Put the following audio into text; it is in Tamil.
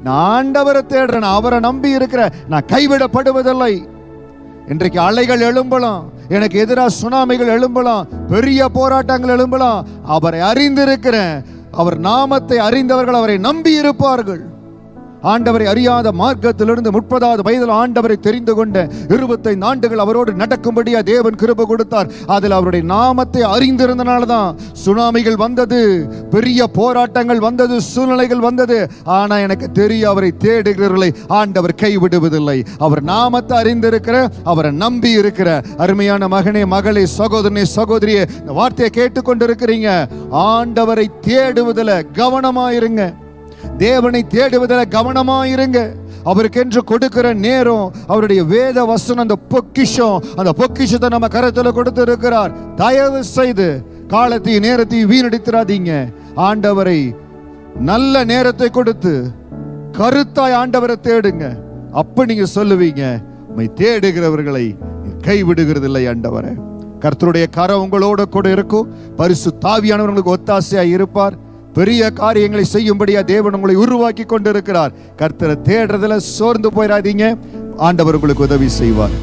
நான் ஆண்டவரை தேடுறேன், அவரை நம்பி இருக்கிறேன், நான் கைவிடப்படுவதில்லை. இன்றைக்கு அலைகள் எழும்பலாம், எனக்கு எதிராக சுனாமிகள் எழும்பலாம், பெரிய போராட்டங்கள் எழும்பலாம். அவரை அறிந்திருக்கிறேன். அவர் நாமத்தை அறிந்தவர்கள் அவரை நம்பி இருப்பார்கள். ஆண்டவரை அறியாத மார்க்கத்திலிருந்து 30வது வயதில் ஆண்டவரை தெரிந்து கொண்ட 25 ஆண்டுகள் அவரோடு நடக்கும்படியா தேவன் கிருபை கொடுத்தார். அதில் அவருடைய நாமத்தை அறிந்திருந்தனால்தான் சுனாமிகள் வந்தது, பெரிய போராட்டங்கள் வந்தது, சூழ்நிலைகள் வந்தது. ஆனா எனக்கு தெரிய அவரை தேடுகிறவர்களை ஆண்டவர் கைவிடுவதில்லை. அவர் நாமத்தை அறிந்திருக்கிற, அவரை நம்பி இருக்கிற அருமையான மகனே, மகளே, சகோதரனே, சகோதரியே, இந்த வார்த்தையை கேட்டுக்கொண்டிருக்கிறீங்க. ஆண்டவரை தேடுவதில் கவனமாயிருங்க. தேவனை தேடுவதில் கவனமாயிருங்க. அவருக்கென்று கொடுக்கிற நேரம், அவருடைய வேத வசனம், அந்த பொக்கிஷம், அந்த பொக்கிஷத்தை நம்ம கருத்தில் கொடுத்து இருக்கிறார். தயவு செய்து காலத்தையும் நேரத்தையும் வீணடித்திராதீங்க. ஆண்டவரை நல்ல நேரத்தை கொடுத்து கருத்தாய் ஆண்டவரை தேடுங்க. அப்ப நீங்க சொல்லுவீங்க, உம்மை தேடுகிறவர்களை கைவிடுகிறதில்லை ஆண்டவரே. கர்த்தருடைய கரம் உங்களோட கூட இருக்கும். பரிசுத்த ஆவியானவர்களுக்கு ஒத்தாசையாய் இருப்பார். பெரிய காரியங்களை செய்யும்படியா தேவன் உங்களை உருவாக்கி கொண்டிருக்கிறார். கர்த்தரை தேடுறதுல சோர்ந்து போயிடாதீங்க. ஆண்டவர் உங்களுக்கு உதவி செய்வார்.